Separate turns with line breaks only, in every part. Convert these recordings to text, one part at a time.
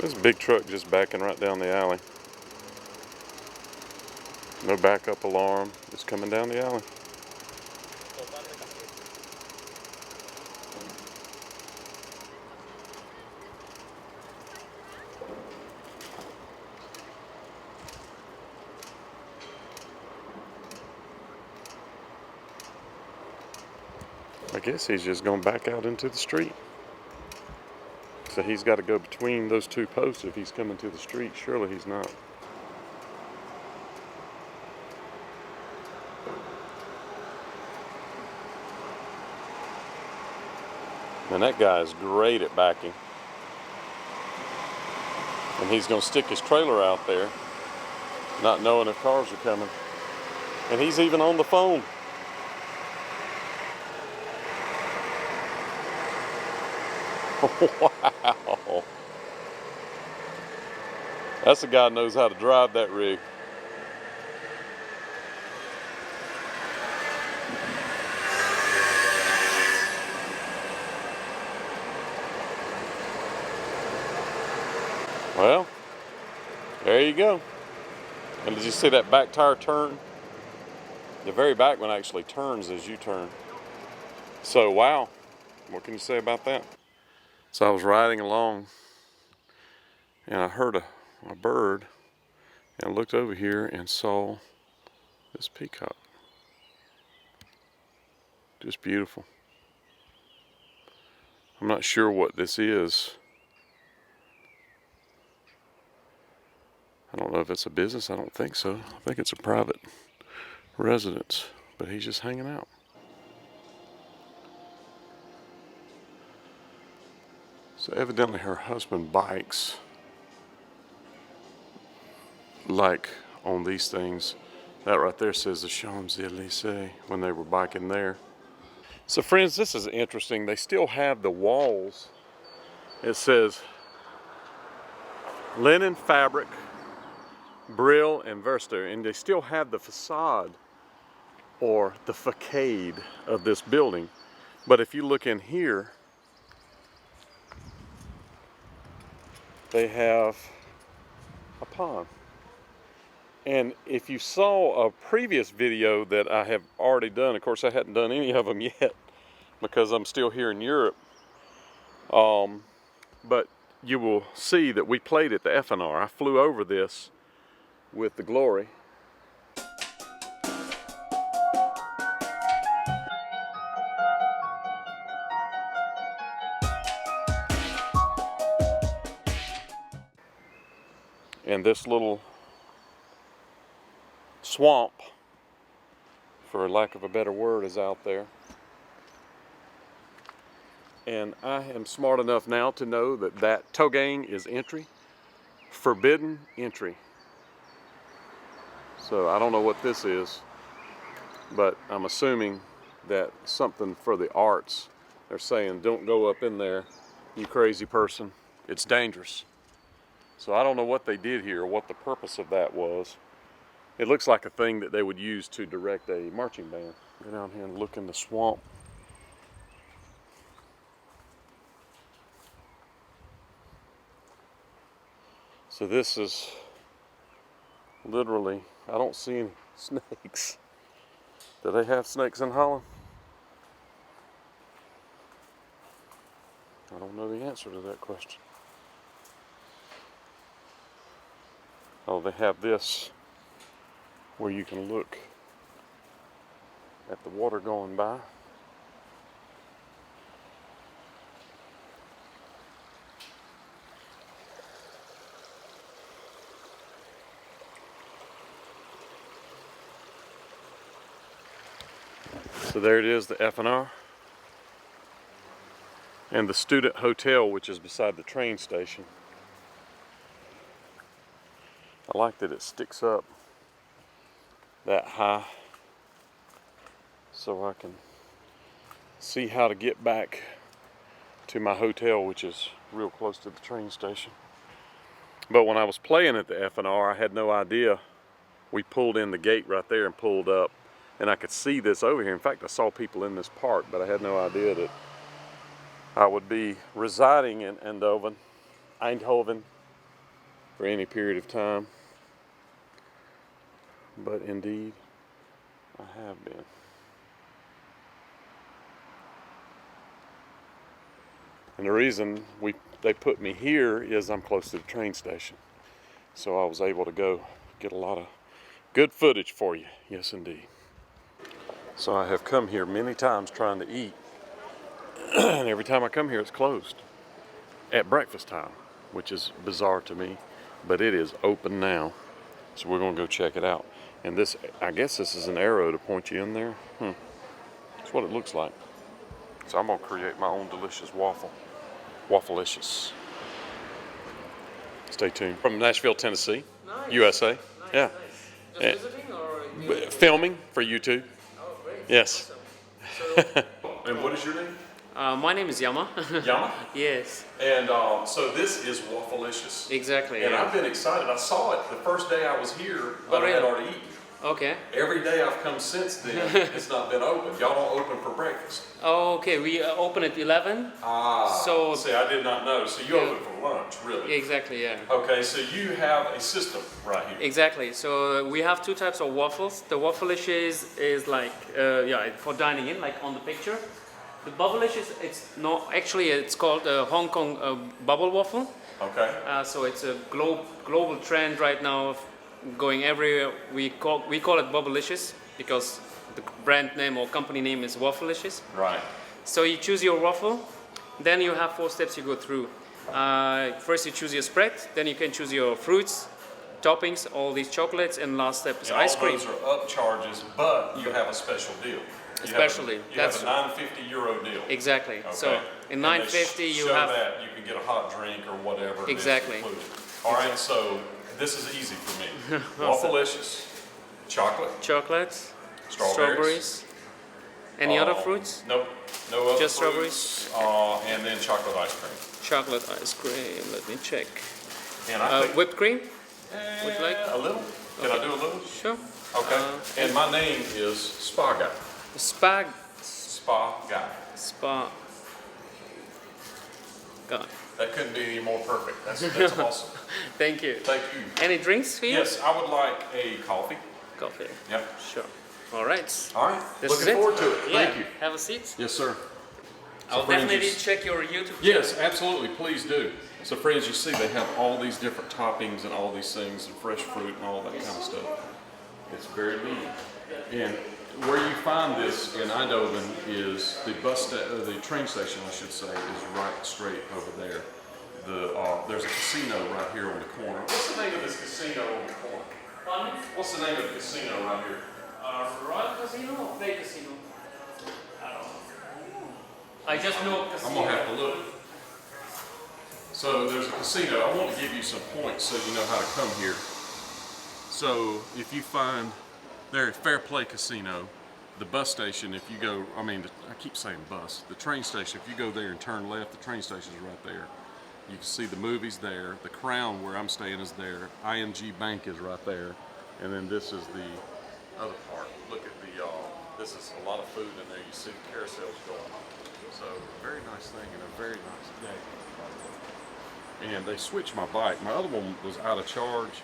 This big truck just backing right down the alley. No backup alarm, just coming down the alley. I guess he's just going back out into the street. So he's got to go between those two posts if he's coming to the street. Surely he's not. And that guy is great at backing. And he's going to stick his trailer out there, not knowing if cars are coming. And he's even on the phone. Wow. That's a guy who knows how to drive that rig. Well, there you go. And did you see that back tire turn? The very back one actually turns as you turn. So, wow. What can you say about that? So I was riding along and I heard a bird and I looked over here and saw this peacock. Just beautiful. I'm not sure what this is. I don't know if it's a business. I don't think so. I think it's a private residence, but he's just hanging out. So evidently her husband bikes like on these things. That right there says the Champs-Élysées when they were biking there. So friends, this is interesting. They still have the walls. It says linen fabric, Brill and Verster, and they still have the facade or the facade of this building. But if you look in here, they have a pond. And if you saw a previous video that I have already done, of course I hadn't done any of them yet because I'm still here in Europe, but you will see that we played at the FNR. I flew over this with the Glory. And this little swamp, for lack of a better word, is out there. And I am smart enough now to know that that toboggan is entry, forbidden entry. So I don't know what this is, but I'm assuming that something for the arts. They're saying, don't go up in there, you crazy person. It's dangerous. So I don't know what they did here, what the purpose of that was. It looks like a thing that they would use to direct a marching band. Go down here and look in the swamp. So this is literally, I don't see any snakes. Do they have snakes in Holland? I don't know the answer to that question. Oh, they have this where you can look at the water going by. So there it is, the FNR. And the student hotel, which is beside the train station. I like that it sticks up that high so I can see how to get back to my hotel, which is real close to the train station. But when I was playing at the FNR, I had no idea. We pulled in the gate right there and pulled up, and I could see this over here. In fact, I saw people in this park, but I had no idea that I would be residing in Eindhoven, for any period of time. But indeed, I have been. And the reason they put me here is I'm close to the train station. So I was able to go get a lot of good footage for you. Yes, indeed. So I have come here many times trying to eat. And every time I come here, it's closed at breakfast time, which is bizarre to me. But it is open now. So we're going to go check it out. And this, I guess this is an arrow to point you in there. That's what it looks like. So I'm going to create my own delicious waffle. Waffleicious. Stay tuned. From Nashville, Tennessee,
Nice.
USA.
Nice,
Yeah.
Nice. Just visiting or?
Filming for YouTube.
Oh, great.
Yes.
Awesome.
And what is your name?
My name is Yama.
Yama?
Yes.
And so this is Waffleicious.
Exactly.
And
yeah.
I've been excited. I saw it the first day I was here, but I had already eaten.
Okay.
Every day I've come since then, it's not been open. Y'all don't open for breakfast.
Oh, okay. We open at 11.
So see, I did not know. So you open for lunch, really?
Exactly, yeah.
Okay, so you have a system right here.
Exactly. So we have two types of waffles. The Waffleicious is like, for dining in, like on the picture. The Bubblicious, it's called a Hong Kong bubble waffle.
Okay.
So it's a global trend right now, going everywhere. We call it Bubblicious because the brand name or company name is Waffleicious.
Right.
So you choose your waffle, then you have 4 steps you go through. First you choose your spread, then you can choose your fruits, toppings, all these chocolates, and last step is ice cream.
All those are up charges, but you have a special deal. You have a €9.50 deal.
Exactly.
Okay.
So in $9.50 you have
that you can get a hot drink or whatever.
Exactly.
All right. So this is easy for me. Waffleicious, chocolate,
strawberries. Any other fruits?
Nope. No other
Just
fruits.
Strawberries.
And then chocolate ice cream.
Chocolate ice cream. Let me check.
And I think,
whipped cream. Would you like
a little? Can I do a little?
Sure.
Okay. And my name is Spa Guy.
Spa
Guy.
Spa. God.
That couldn't be any more perfect. That's awesome.
Thank you.
Thank you.
Any drinks for you?
Yes, I would like a coffee.
Coffee.
Yep.
Sure. All right.
All right.
This
Looking
is
forward to it.
Yeah.
Thank you.
Have a seat.
Yes, sir.
I'll definitely check your YouTube channel.
Yes, absolutely. Please do. So, friends, you see they have all these different toppings and all these things and fresh fruit and all that kind of stuff. It's very neat. And where you find this in Eindhoven is the train station, I should say, is right straight over there. There's a casino right here on the corner. What's the name of this casino on the corner?
Pardon?
What's the name of the casino right here?
Royal Casino or Play Casino? I don't know. I just know casino.
I'm going to have to look. So there's a casino. I want to give you some points so you know how to come here. So if you find there at Fair Play Casino, the bus station, if you go, I keep saying bus, the train station, if you go there and turn left, the train station is right there. You can see the movies there. The Crown where I'm staying is there. ING Bank is right there. And then this is the other part. Look at this is a lot of food in there. You see the carousels going on. So very nice thing and a very nice day. And they switched my bike. My other one was out of charge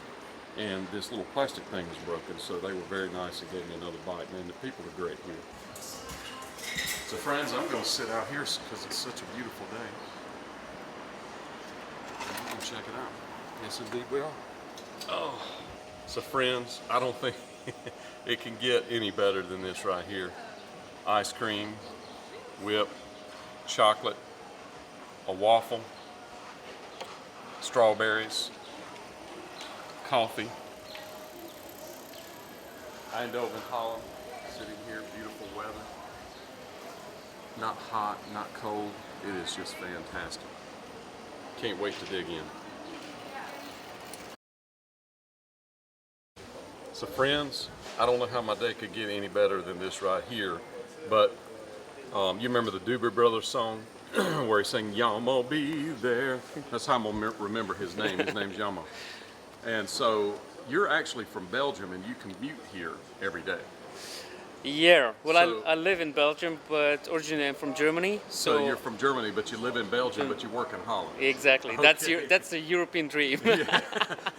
and this little plastic thing was broken. So they were very nice and gave me another bike. Man, the people are great here. So friends, I'm going to sit out here because it's such a beautiful day. I'm going to check it out. Yes, indeed we are. Oh. So friends, I don't think it can get any better than this right here. Ice cream, whip, chocolate, a waffle, strawberries, coffee. Eindhoven, Holland, sitting here, beautiful weather. Not hot, not cold. It is just fantastic. Can't wait to dig in. So friends, I don't know how my day could get any better than this right here, but you remember the Doobie Brothers song where he sang, Yama be there? That's how I'm gonna remember his name. His name's Yama. And so you're actually from Belgium and you commute here every day.
Yeah, well,
So-
I live in Belgium, but originally I'm from Germany.
So you're from Germany, but you live in Belgium, but you work in Holland.
Exactly.
Okay.
That's the European dream.
Yeah,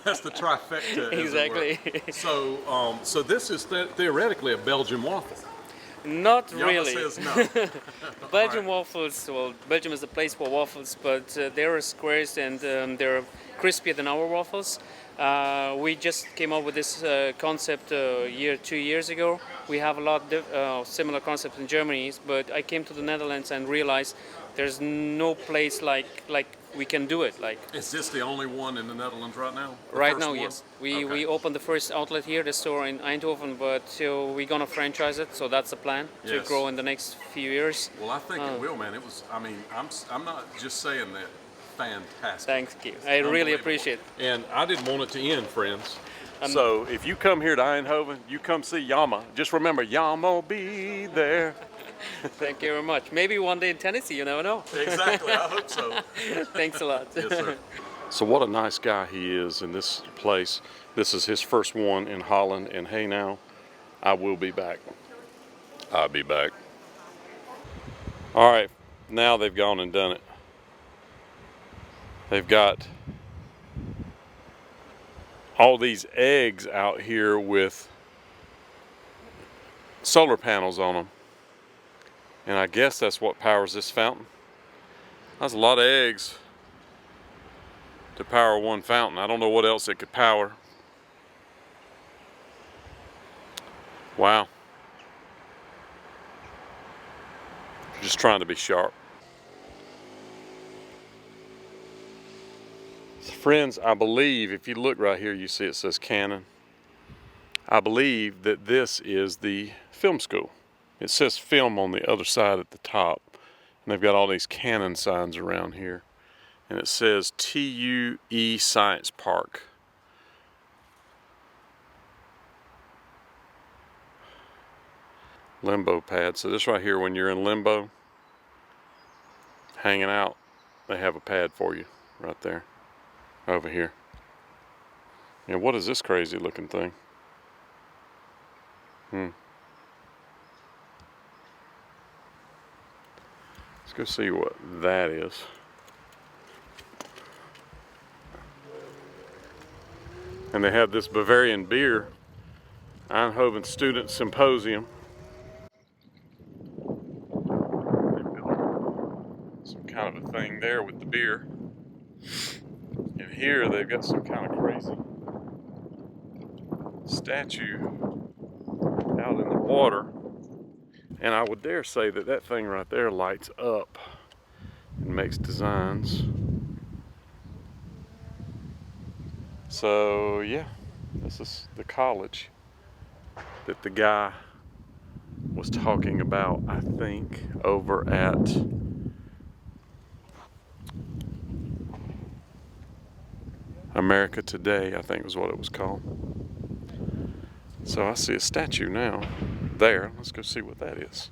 that's the trifecta, as
Exactly.
it were. So, so this is theoretically a Belgian waffle.
Not
Yama
really.
says no.
Belgian
All
waffles, well, Belgium is a place for waffles, but they're squares and they're crispier than our waffles. We just came up with this concept 2 years ago. We have a lot similar concepts in Germany, but I came to the Netherlands and realized there's no place like we can do it. Like
Is this the only one in the Netherlands right now? The
right
first
now,
one?
yes.
Okay.
We opened the first outlet here, the store in Eindhoven, but we're gonna franchise it. So that's the plan to
Yes.
grow in the next few years.
Well, I think it will, man. It was. I mean, I'm not just saying that. Fantastic.
Thank you. I really
Unbelievable.
appreciate it.
And I didn't want it to end, friends. So if you come here to Eindhoven, you come see Yama. Just remember, Yama will be there.
Thank you very much. Maybe one day in Tennessee, you never know.
Exactly. I hope so.
Thanks a lot.
Yes, sir. So what a nice guy he is in this place. This is his first one in Holland, and hey now, I will be back. I'll be back. All right, now they've gone and done it. They've got all these eggs out here with solar panels on them. And I guess that's what powers this fountain. That's a lot of eggs to power one fountain. I don't know what else it could power. Wow. Just trying to be sharp. So friends, I believe if you look right here, you see it says Canon. I believe that this is the film school. It says film on the other side at the top. And they've got all these Canon signs around here. And it says TUE Science Park. Limbo pad. So this right here, when you're in limbo, hanging out, they have a pad for you right there, over here. And what is this crazy looking thing? Let's go see what that is. And they have this Bavarian beer, Eindhoven Student Symposium. They've got some kind of a thing there with the beer. And here they've got some kind of crazy statue out in the water. And I would dare say that that thing right there lights up and makes designs. So yeah, this is the college that the guy was talking about, I think, over at America Today, I think was what it was called. So I see a statue now there. Let's go see what that is.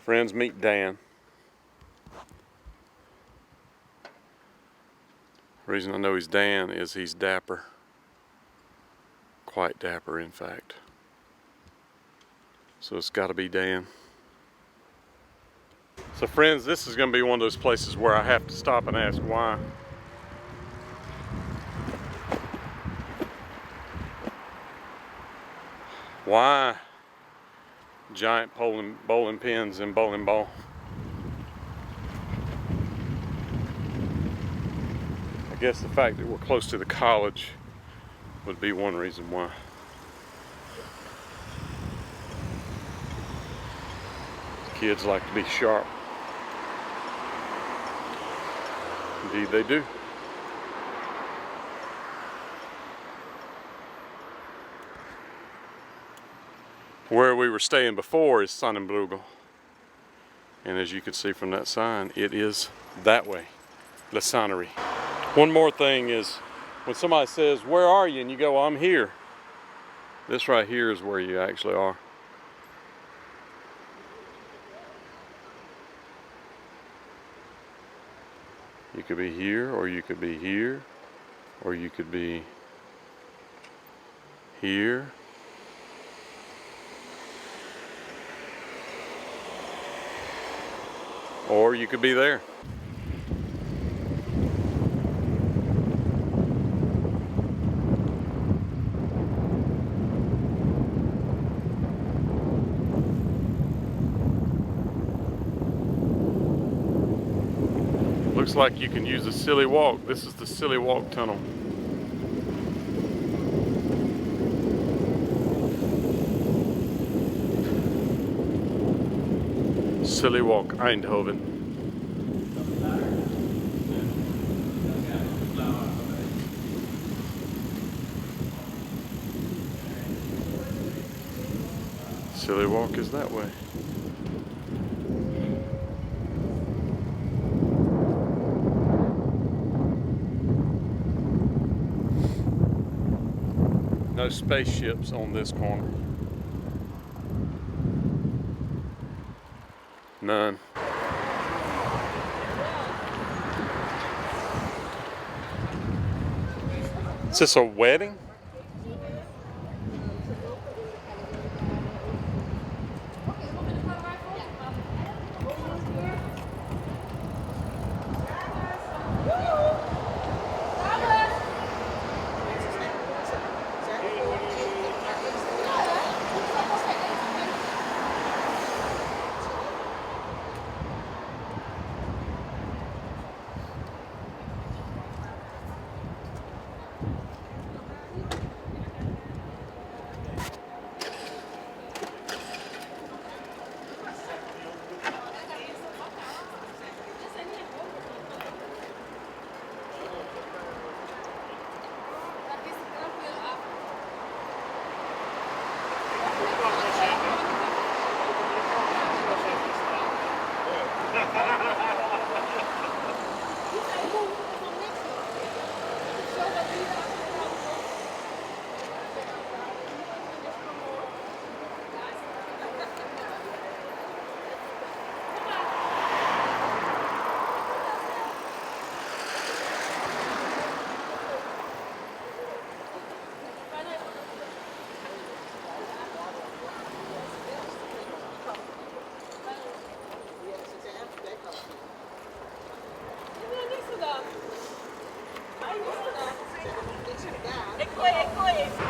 Friends, meet Dan. The reason I know he's Dan is he's dapper. Quite dapper, in fact. So it's got to be Dan. So friends, this is going to be one of those places where I have to stop and ask why. Why giant bowling pins and bowling ball? I guess the fact that we're close to the college would be one reason why. Kids like to be sharp. Indeed they do. Where we were staying before is Sonnenbrugel. And as you can see from that sign, it is that way, La Sonnerie. One more thing is, when somebody says, "Where are you?" and you go, "I'm here," this right here is where you actually are. You could be here, or you could be here, or you could be here. Or you could be there. Looks like you can use a silly walk. This is the silly walk tunnel. Silly walk, Eindhoven. Silly walk is that way. No spaceships on this corner. None. Is this a wedding?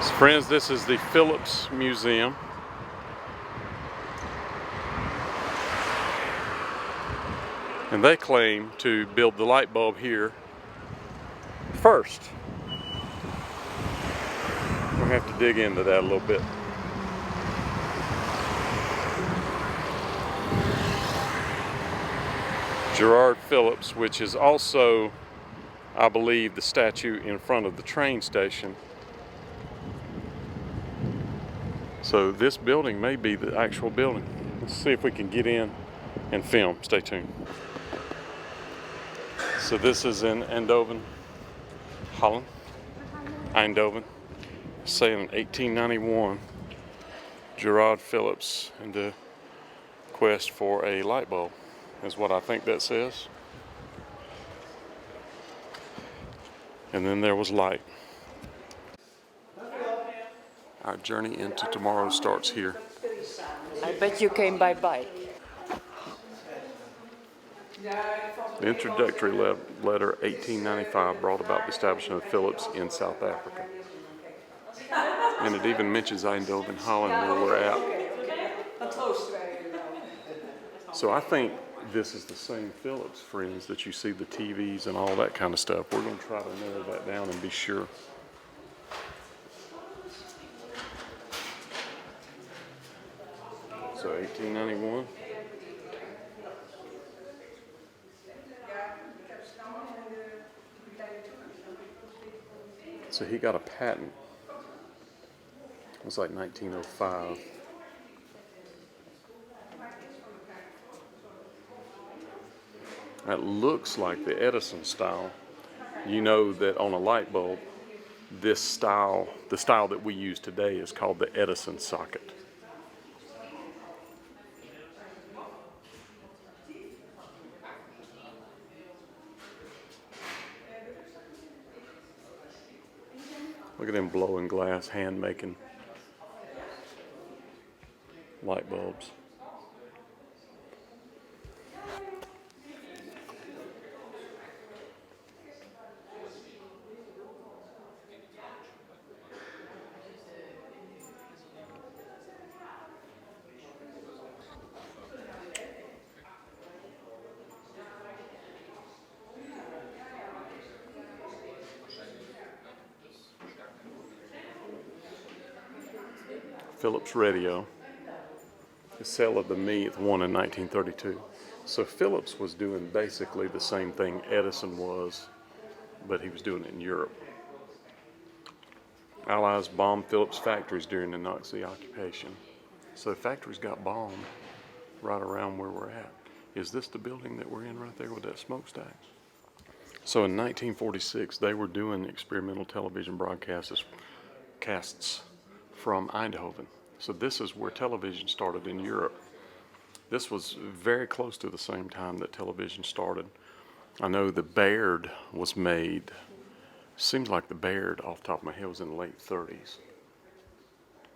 So friends, this is the Philips Museum. And they claim to build the light bulb here first. We'll have to dig into that a little bit. Gerard Philips, which is also, I believe, the statue in front of the train station. So this building may be the actual building. Let's see if we can get in and film. Stay tuned. So this is in Eindhoven, Holland. Eindhoven. Say in 1891, Gerard Philips in the quest for a light bulb is what I think that says. And then there was light. Our journey into tomorrow starts here.
I bet you came by bike.
The introductory letter, 1895, brought about the establishment of Philips in South Africa. And it even mentions Eindhoven, Holland, where we're at. So I think this is the same Philips, friends, that you see the TVs and all that kind of stuff. We're going to try to narrow that down and be sure. So 1891. So he got a patent. It was like 1905. That looks like the Edison style. You know that on a light bulb, this style, the style that we use today, is called the Edison socket. Look at them blowing glass, hand making light bulbs. Philips radio. The sale of the millionth one in 1932. So Philips was doing basically the same thing Edison was, but he was doing it in Europe. Allies bombed Philips factories during the Nazi occupation. So factories got bombed right around where we're at. Is this the building that we're in right there with that smokestack? So in 1946, they were doing experimental television broadcasts from Eindhoven. So this is where television started in Europe. This was very close to the same time that television started. I know the Baird was made, seems like the Baird off the top of my head was in the late 30s.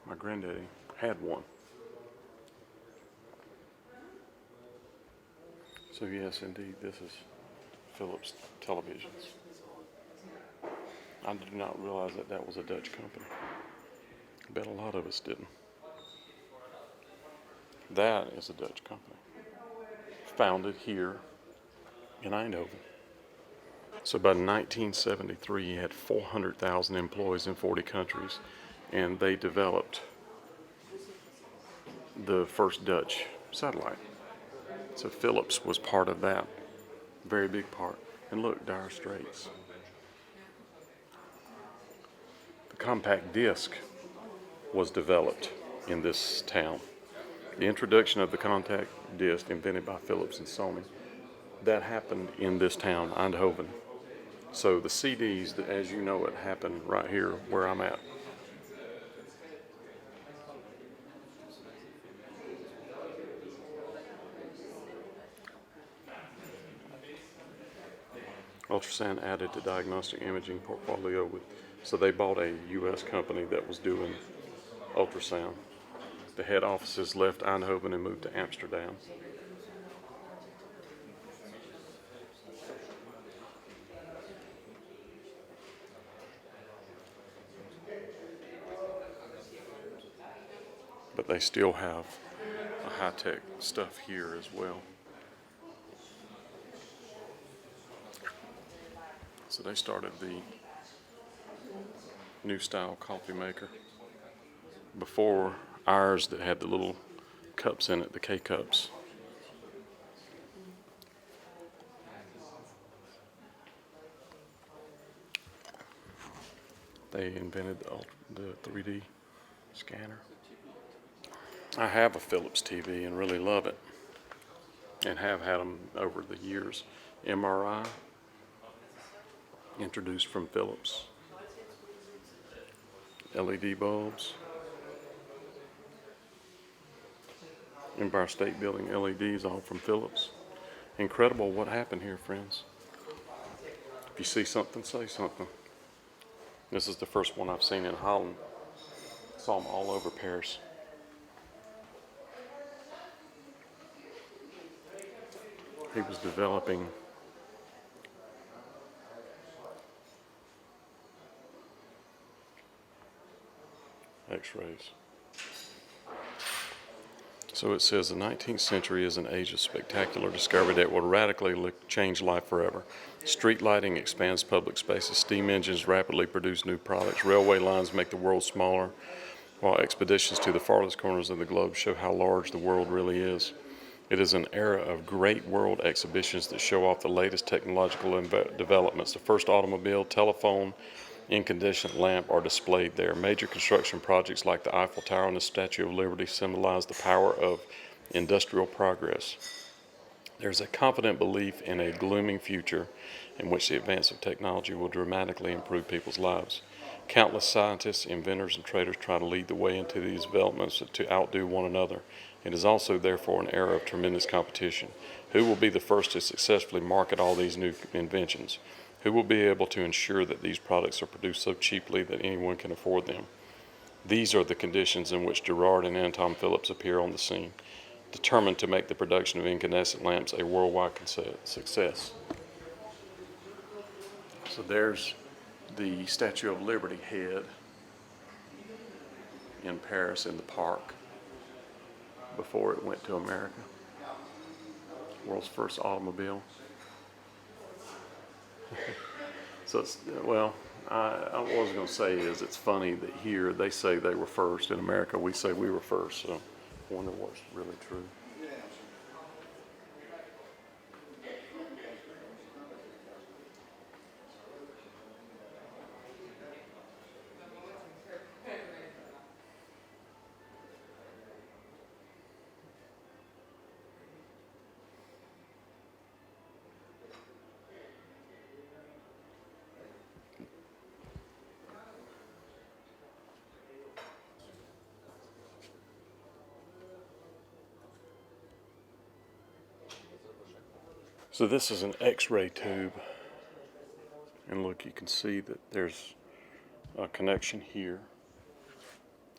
My granddaddy had one. So yes, indeed, this is Philips televisions. I did not realize that that was a Dutch company. I bet a lot of us didn't. That is a Dutch company, founded here in Eindhoven. So by 1973, he had 400,000 employees in 40 countries, and they developed the first Dutch satellite. So Philips was part of that, very big part. And look, Dire Straits. The compact disc was developed in this town. The introduction of the compact disc, invented by Philips and Sony, that happened in this town, Eindhoven. So the CDs, as you know it, happened right here where I'm at. Ultrasound added to diagnostic imaging portfolio so they bought a U.S. company that was doing ultrasound. The head offices left Eindhoven and moved to Amsterdam. But they still have a high-tech stuff here as well. So they started the new style coffee maker. Before ours that had the little cups in it, the K-cups. They invented the 3D scanner. I have a Philips TV and really love it, and have had them over the years. MRI, introduced from Philips. LED bulbs. Empire State Building LEDs, all from Philips. Incredible what happened here, friends. If you see something, say something. This is the first one I've seen in Holland. Saw them all over Paris. He was developing X-rays. So it says the 19th century is an age of spectacular discovery that will radically change life forever. Street lighting expands public spaces. Steam engines rapidly produce new products. Railway lines make the world smaller, while expeditions to the farthest corners of the globe show how large the world really is. It is an era of great world exhibitions that show off the latest technological developments. The first automobile, telephone, incandescent lamp are displayed there. Major construction projects like the Eiffel Tower and the Statue of Liberty symbolize the power of industrial progress. There's a confident belief in a glooming future in which the advance of technology will dramatically improve people's lives. Countless scientists, inventors, and traders try to lead the way into these developments to outdo one another. It is also, therefore, an era of tremendous competition. Who will be the first to successfully market all these new inventions? Who will be able to ensure that these products are produced so cheaply that anyone can afford them? These are the conditions in which Gerard and Anton Phillips appear on the scene, determined to make the production of incandescent lamps a worldwide success. So there's the Statue of Liberty head in Paris in the park before it went to America. World's first automobile. So it's, well, what I was going to say is it's funny that here they say they were first. In America we say we were first. So I wonder what's really true. So this is an X-ray tube, and look, you can see that there's a connection here.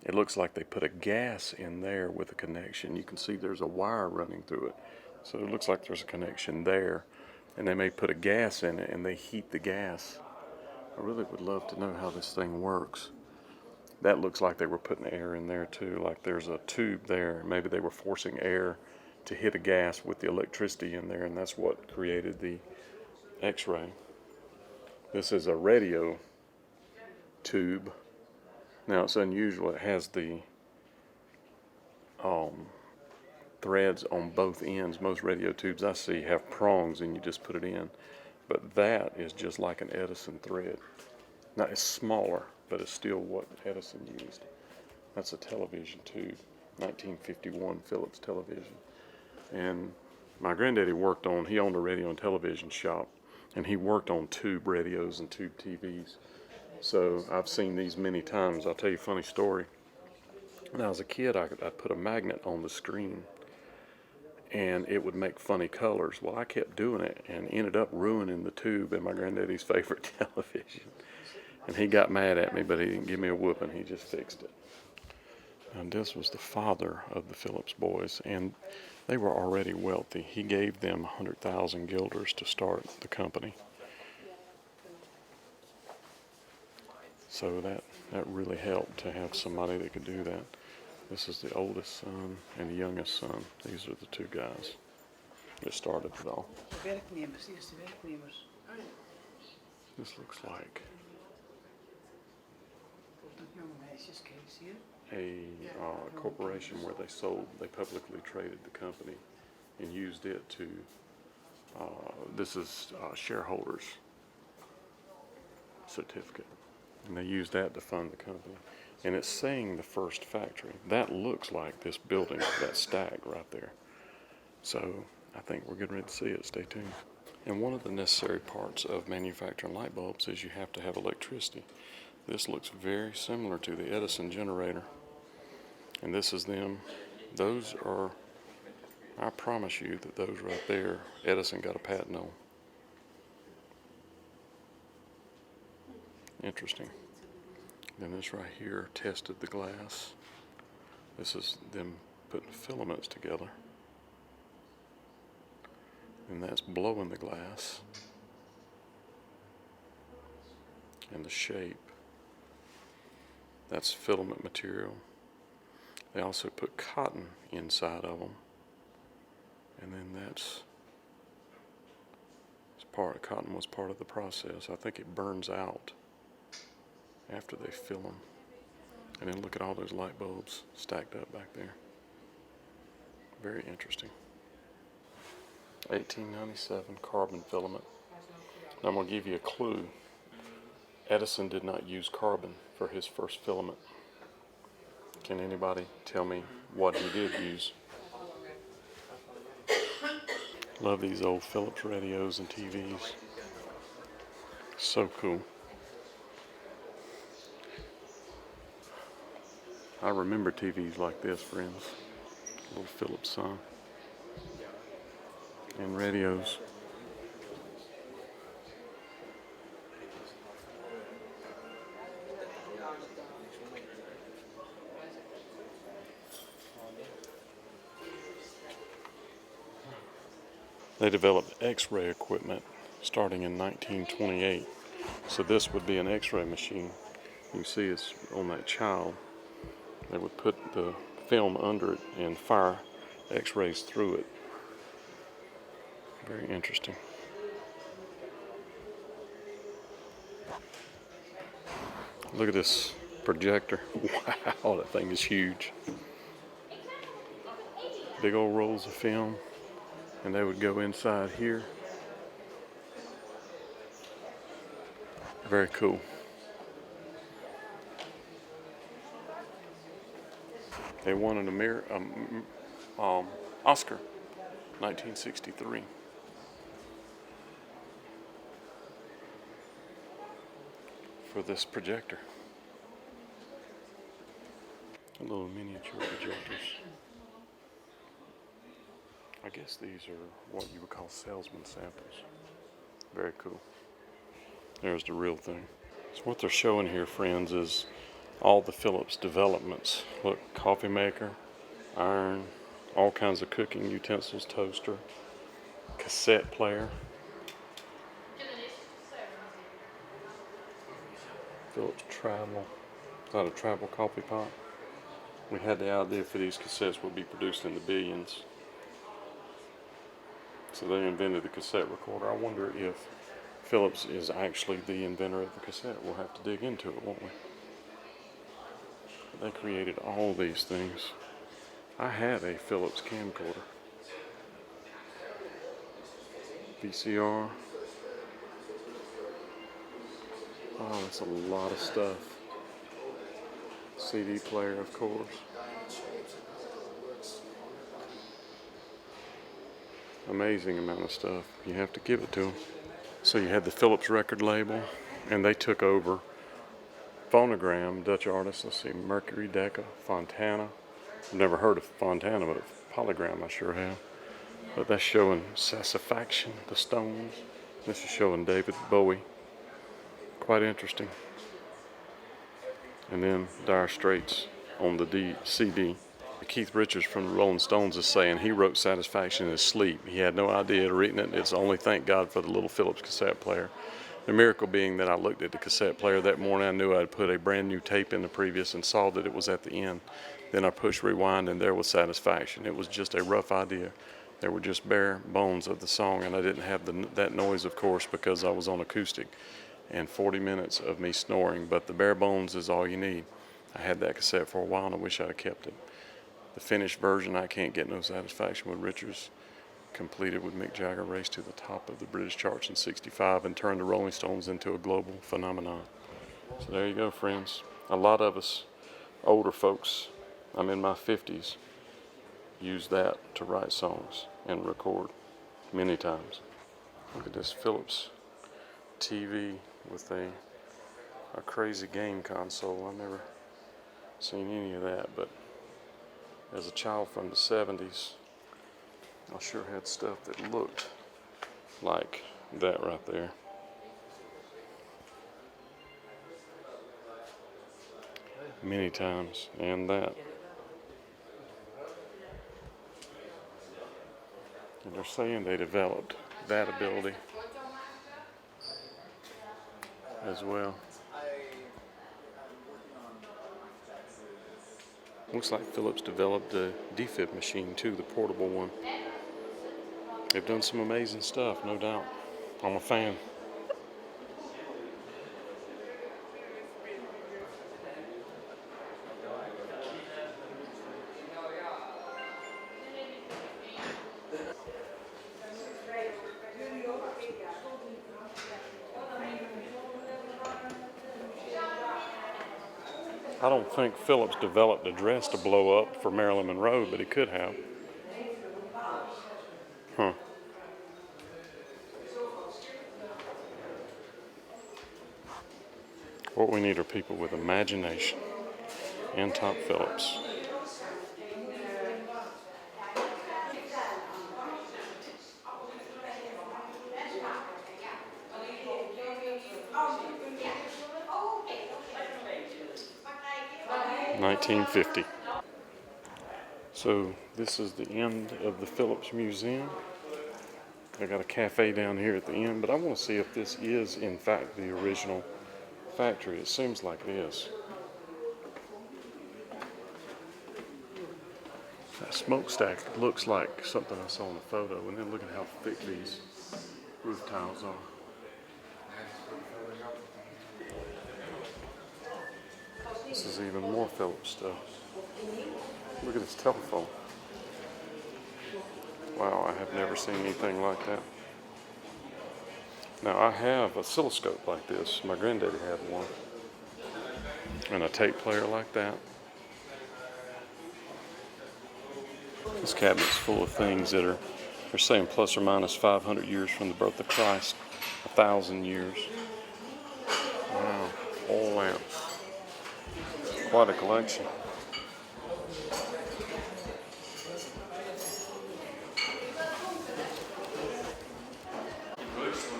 It looks like they put a gas in there with a connection. You can see there's a wire running through it. So it looks like there's a connection there, and they may put a gas in it and they heat the gas. I really would love to know how this thing works. That looks like they were putting air in there too, like there's a tube there. Maybe they were forcing air to hit a gas with the electricity in there, and that's what created the X-ray. This is a radio tube. Now it's unusual. It has the threads on both ends. Most radio tubes I see have prongs and you just put it in. But that is just like an Edison thread. Now it's smaller, but it's still what Edison used. That's a television tube, 1951 Philips television. And my granddaddy he owned a radio and television shop, and he worked on tube radios and tube TVs. So I've seen these many times. I'll tell you a funny story. When I was a kid, I'd put a magnet on the screen, and it would make funny colors. Well, I kept doing it and ended up ruining the tube in my granddaddy's favorite television. And he got mad at me, but he didn't give me a whooping. He just fixed it. And this was the father of the Phillips boys, and they were already wealthy. He gave them 100,000 guilders to start the company. So that really helped to have somebody that could do that. This is the oldest son and the youngest son. These are the two guys that started it all. This looks like a corporation where they publicly traded the company and used it to, this is shareholders certificate. And they used that to fund the company. And it's saying the first factory. That looks like this building, that stack right there. So I think we're getting ready to see it. Stay tuned. And one of the necessary parts of manufacturing light bulbs is you have to have electricity. This looks very similar to the Edison generator. And this is them. Those are, I promise you that those right there, Edison got a patent on. Interesting. Then this right here tested the glass. This is them putting filaments together. And that's blowing the glass. And the shape. That's filament material. They also put cotton inside of them. And then cotton was part of the process. I think it burns out after they fill them. And then look at all those light bulbs stacked up back there. Very interesting. 1897 carbon filament. Now I'm going to give you a clue. Edison did not use carbon for his first filament. Can anybody tell me what he did use? Love these old Philips radios and TVs. So cool. I remember TVs like this, friends. Little Philips son. And radios. They developed X-ray equipment starting in 1928. So this would be an X-ray machine. You can see it's on that child. They would put the film under it and fire X-rays through it. Very interesting. Look at this projector. Wow, that thing is huge. Big old rolls of film, and they would go inside here. Very cool. They won an Oscar, 1963. For this projector. Little miniature projectors. I guess these are what you would call salesman samples. Very cool. There's the real thing. So what they're showing here, friends, is all the Philips developments. Look, coffee maker, iron, all kinds of cooking utensils, toaster, cassette player. Philips Travel. Is that a travel coffee pot? We had the idea for these cassettes would be produced in the billions. So they invented the cassette recorder. I wonder if Philips is actually the inventor of the cassette. We'll have to dig into it, won't we? They created all these things. I had a Philips camcorder. VCR. Oh, that's a lot of stuff. CD player, of course. Amazing amount of stuff. You have to give it to them. So you had the Philips record label, and they took over Phonogram, Dutch artists. Let's see, Mercury, Decca, Fontana. I've never heard of Fontana, but Polygram I sure have. But that's showing Satisfaction, the Stones. This is showing David Bowie. Quite interesting. And then Dire Straits on the CD. Keith Richards from the Rolling Stones is saying he wrote Satisfaction in his sleep. He had no idea of reading it. It's only thank God for the little Philips cassette player. The miracle being that I looked at the cassette player that morning. I knew I'd put a brand new tape in the previous and saw that it was at the end. Then I pushed rewind and there was Satisfaction. It was just a rough idea. There were just bare bones of the song, and I didn't have that noise, of course, because I was on acoustic. And 40 minutes of me snoring, but the bare bones is all you need. I had that cassette for a while and I wish I'd have kept it. The finished version, I can't get no satisfaction with. Richards completed with Mick Jagger, raced to the top of the British charts in '65 and turned the Rolling Stones into a global phenomenon. So there you go, friends. A lot of us older folks, I'm in my 50s, use that to write songs and record many times. Look at this Philips TV with a crazy game console. I've never seen any of that, but as a child from the 70s, I sure had stuff that looked like that right there. Many times, and that. And they're saying they developed that ability as well. Looks like Philips developed a defib machine too, the portable one. They've done some amazing stuff, no doubt. I'm a fan. I don't think Philips developed a dress to blow up for Marilyn Monroe, but he could have. Huh. What we need are people with imagination. And Top Phillips. $19.50. So this is the end of the Phillips Museum. I got a cafe down here at the end, but I want to see if this is in fact the original factory. It seems like it is. That smokestack looks like something I saw in the photo, and then look at how thick these roof tiles are. This is even more Phillips stuff. Look at this telephone. Wow, I have never seen anything like that. Now I have an oscilloscope like this. My granddaddy had one. And a tape player like that. This cabinet's full of things that are, they're saying plus or minus 500 years from the birth of Christ. 1,000 years. Wow, oil lamps. Quite a collection.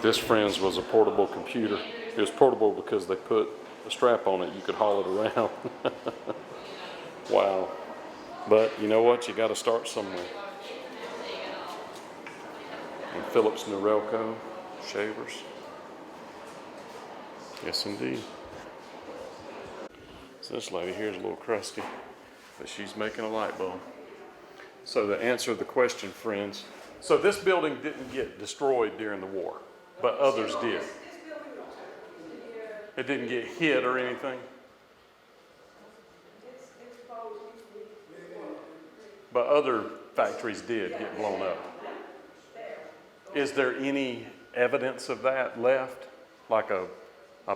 This, friends, was a portable computer. It was portable because they put a strap on it. You could haul it around. Wow. But you know what? You got to start somewhere. And Philips Norelco shavers. Yes, indeed. So this lady here is a little crusty, but she's making a light bulb. So to answer the question, friends, so this building didn't get destroyed during the war, but others did. It didn't get hit or anything? But other factories did get blown up. Is there any evidence of that left? Like a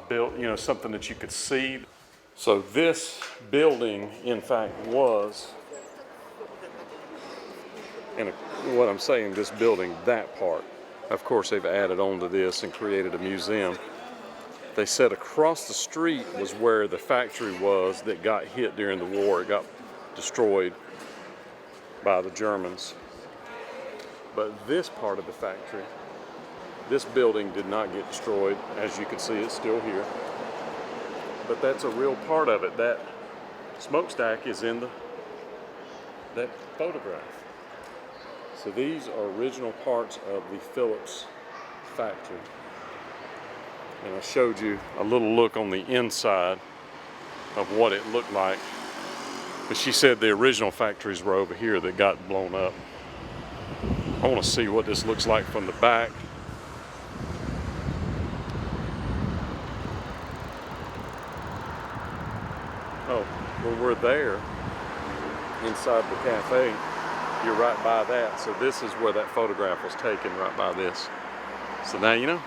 built, you know, something that you could see? So this building, in fact, was, and what I'm saying, this building, that part. Of course, they've added on to this and created a museum. They said across the street was where the factory was that got hit during the war. It got destroyed by the Germans. But this part of the factory, this building did not get destroyed. As you can see, it's still here. But that's a real part of it. That smokestack is in that photograph. So these are original parts of the Phillips factory. And I showed you a little look on the inside of what it looked like. But she said the original factories were over here that got blown up. I want to see what this looks like from the back. Oh, when we're there, inside the cafe, you're right by that. So this is where that photograph was taken, right by this. So now you know.